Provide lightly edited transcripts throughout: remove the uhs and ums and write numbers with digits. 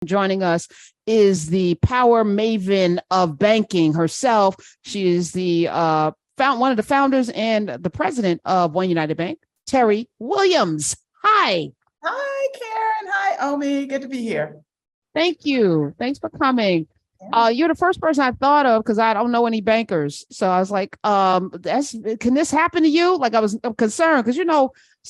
Joining us is the power maven of banking herself. She is the one of the founders and the president of One United Bank, Teri Williams. Hi. Hi, Karen. Hi, Omi. Good to be here. Thank you. Thanks for coming. You're the first person I thought of because I don't know any bankers. So I was like, can this happen to you? Like I'm concerned because,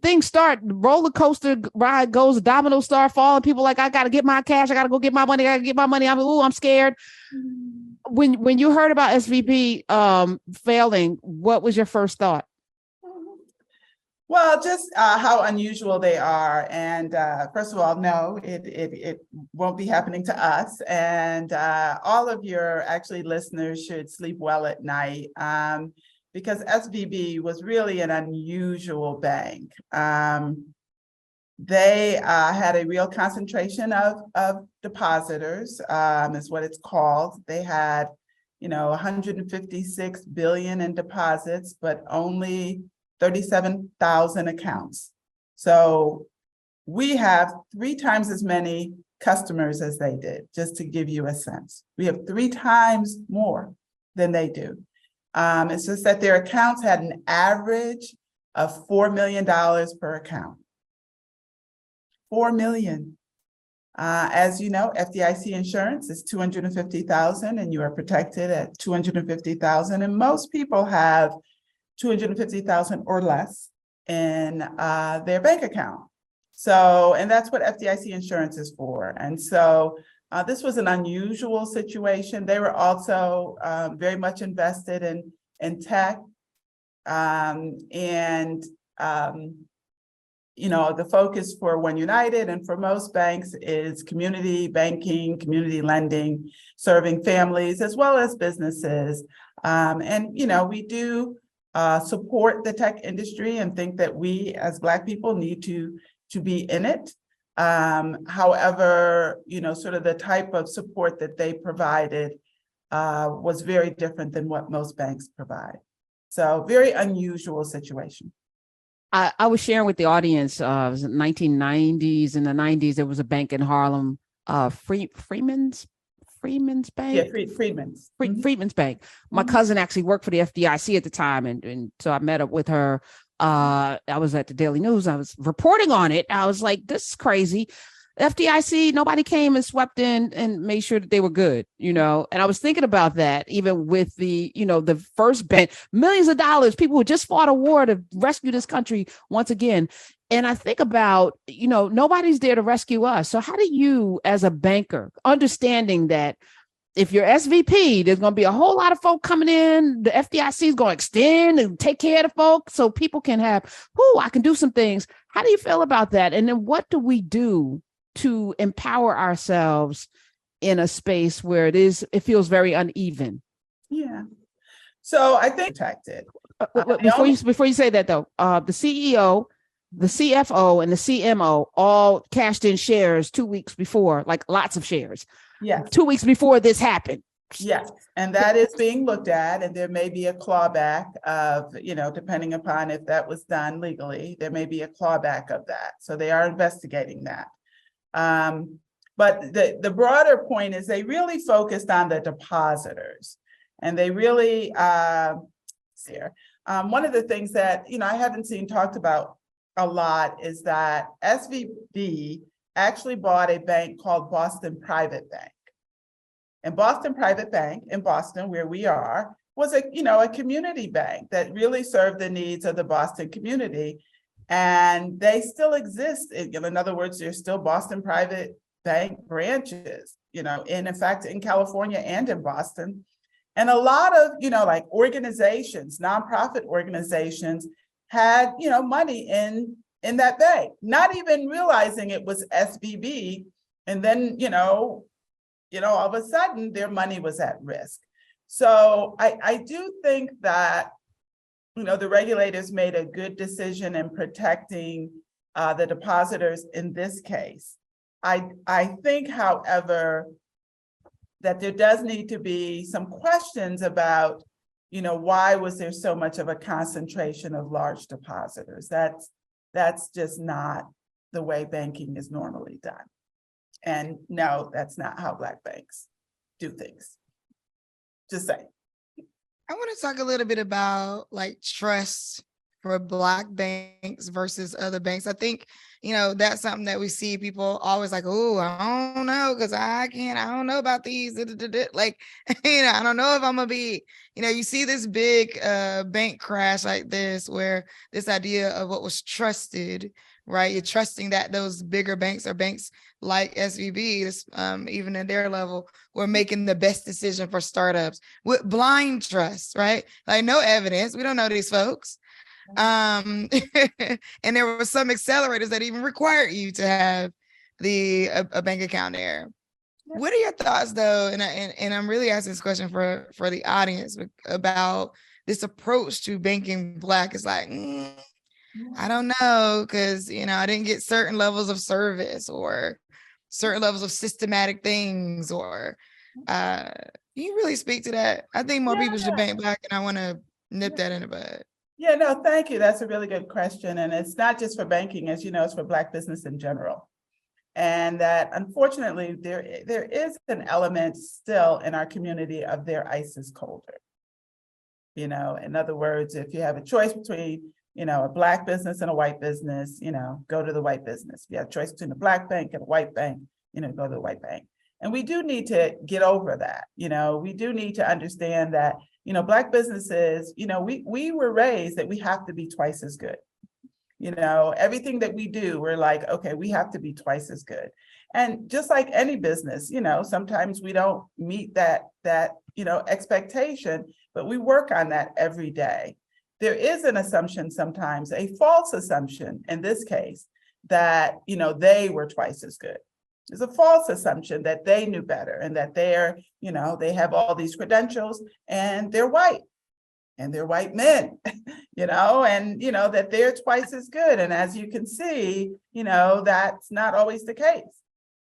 things start, roller coaster ride goes, domino start falling. People like, I got to get my cash. I got to go get my money. I got to get my money. I'm scared. When you heard about SVB failing, what was your first thought? Well, just how unusual they are. And first of all, no, it won't be happening to us. And all of your listeners should sleep well at night because SVB was really an unusual bank. They had a real concentration of depositors, is what it's called. They had, 156 billion in deposits, but only 37,000 accounts. So we have 3 times as many customers as they did, just to give you a sense. We have 3 times more than they do. It's just that their accounts had an average of $4 million per account. 4 million. As you know, FDIC insurance is $250,000 and you are protected at $250,000. And most people have $250,000 or less in their bank account. So, and that's what FDIC insurance is for. And so this was an unusual situation. They were also very much invested in tech. The focus for One United and for most banks is community banking, community lending, serving families as well as businesses. We do support the tech industry and think that we as Black people need to be in it. However, sort of the type of support that they provided was very different than what most banks provide. So very unusual situation. I was sharing with the audience, it was in the 1990s. In the 90s, there was a bank in Harlem, Freeman's Bank. Yeah, Freedman's. Freedman's Bank. My cousin actually worked for the FDIC at the time, and so I met up with her. I was at the Daily News. I was reporting on it. I was like, this is crazy. FDIC, nobody came and swept in and made sure that they were good, and I was thinking about that even with the first bank, millions of dollars, people who just fought a war to rescue this country once again. And I think about, nobody's there to rescue us. So how do you, as a banker, understanding that if you're SVP, there's going to be a whole lot of folk coming in, the FDIC is going to extend and take care of the folk so people can have, I can do some things. How do you feel about that? And then what do we do to empower ourselves in a space where it feels very uneven? Yeah. So I think protected. Before you say that though, the CEO, the CFO, and the CMO all cashed in shares 2 weeks before, like lots of shares. Yes. 2 weeks before this happened. Yes. And that is being looked at, and there may be a clawback of, depending upon if that was done legally, there may be a clawback of that. So they are investigating that. But the broader point is they really focused on the depositors, and they really one of the things that I haven't seen talked about a lot is that SVB actually bought a bank called Boston Private Bank. And Boston Private Bank in Boston, where we are, was a community bank that really served the needs of the Boston community. And they still exist. In other words, there's still Boston Private Bank branches, in fact, in California and in Boston. And a lot of, organizations, nonprofit organizations had, money in that bank, not even realizing it was SVB. And then, all of a sudden their money was at risk. So I do think that the regulators made a good decision in protecting the depositors in this case. I think, however, that there does need to be some questions about, why was there so much of a concentration of large depositors? That's just not the way banking is normally done. And no, that's not how Black banks do things. Just saying. I want to talk a little bit about like trust for Black banks versus other banks. I think, that's something that we see people always like, oh, I don't know, because I don't know about these. Like, I don't know if I'm gonna be, you see this big bank crash like this, where this idea of what was trusted, right? You're trusting that those bigger banks or banks like SVB, even at their level, were making the best decision for startups with blind trust, right? Like no evidence. We don't know these folks. And there were some accelerators that even required you to have a bank account there. What are your thoughts though? And I'm really asking this question for the audience about this approach to banking Black. Is like, I don't know, because I didn't get certain levels of service or certain levels of systematic things, or can you really speak to that? I think more people should bank Black, and I want to nip that in the bud. Yeah, no, thank you. That's a really good question. And it's not just for banking, as you know, it's for Black business in general. And that unfortunately, there is an element still in our community of their ice is colder. In other words, if you have a choice between, a Black business and a white business, go to the white business. If you have a choice between a Black bank and a white bank, go to the white bank. And we do need to get over that. We do need to understand that, Black businesses, we were raised that we have to be twice as good. Everything that we do, we're like, okay, we have to be twice as good. And just like any business, sometimes we don't meet that expectation, but we work on that every day. There is an assumption sometimes, a false assumption in this case, that, they were twice as good. It's a false assumption that they knew better and that they have all these credentials and they're white. And they're white men, and, that they're twice as good. And as you can see, that's not always the case.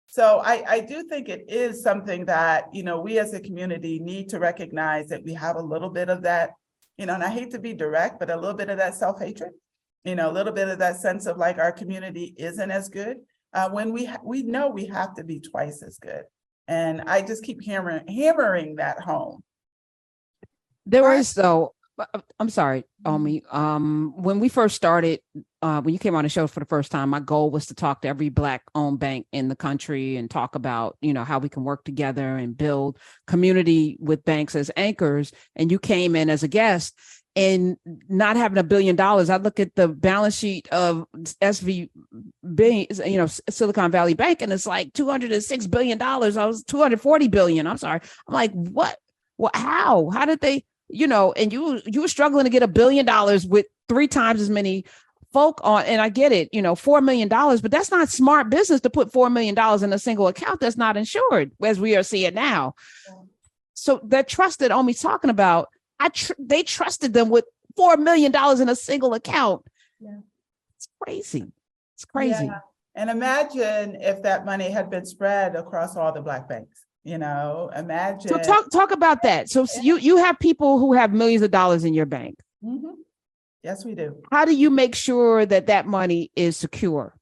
So I do think it is something that, we as a community need to recognize that we have a little bit of that, and I hate to be direct, but a little bit of that self-hatred, a little bit of that sense of like our community isn't as good when we know we have to be twice as good. And I just keep hammering that home. There is though, I'm sorry, Omi. When we first started, when you came on the show for the first time, my goal was to talk to every Black owned bank in the country and talk about, how we can work together and build community with banks as anchors. And you came in as a guest, and not having $1 billion. I look at the balance sheet of SVB, Silicon Valley Bank, and it's like $206 billion. I was $240 billion. I'm sorry. I'm like, what? Well, how did they? And you were struggling to get $1 billion with 3 times as many folk on, and I get it, $4 million, but that's not smart business to put $4 million in a single account that's not insured, as we are seeing now. So that trust that Omi's talking about, they trusted them with $4 million in a single account. Yeah. It's crazy. It's crazy. Yeah. And imagine if that money had been spread across all the Black banks. Imagine. So talk about that. So you have people who have millions of dollars in your bank. Mm-hmm. Yes, we do. How do you make sure that money is secure?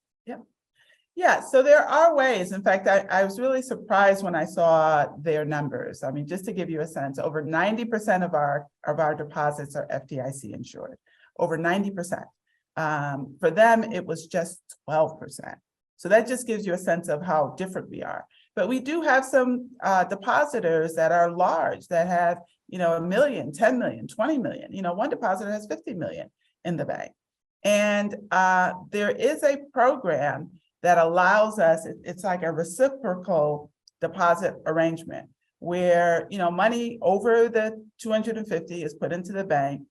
Yeah. So there are ways. In fact, I was really surprised when I saw their numbers. I mean, just to give you a sense, over 90% of our deposits are FDIC insured. Over 90%. For them, it was just 12%. So that just gives you a sense of how different we are. But we do have some depositors that are large, that have, $1 million, $10 million, $20 million. One depositor has 50 million in the bank. And there is a program that allows us, it's like a reciprocal deposit arrangement where, money over the 250 is put into the bank,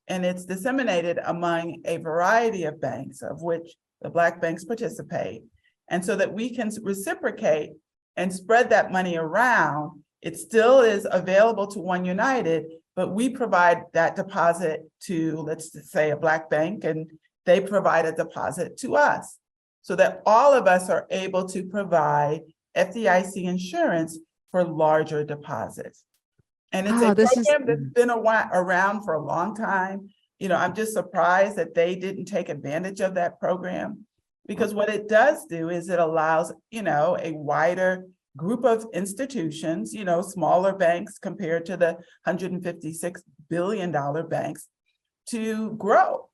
and it's disseminated among a variety of banks, of which the Black banks participate. And so that we can reciprocate and spread that money around. It still is available to One United, but we provide that deposit to, let's just say, a Black bank, and they provide a deposit to us, so that all of us are able to provide FDIC insurance for larger deposits. And it's a program that's been around for a long time. I'm just surprised that they didn't take advantage of that program. Because what it does do is it allows, a wider group of institutions, smaller banks compared to the $156 billion banks to grow.